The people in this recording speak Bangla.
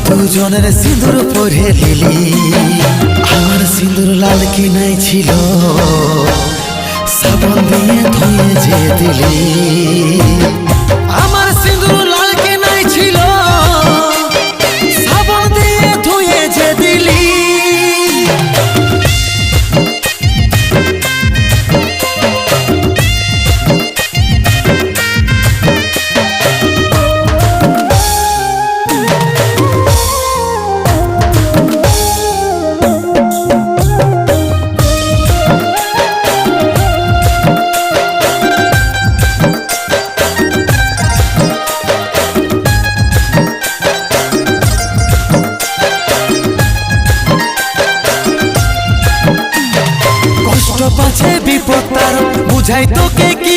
দুজনের সিঁদুর পরে দিলি, আমার সিঁদুর লাল কি নাই ছিল, সাবন দিয়ে ধুয়ে যে দিলি। আমার সিঁদুর লাল কি নাই ছিল, সাবন দিয়ে ধুয়ে যে দিলি। পাছে বিপদ তার বুঝাই তোকে কি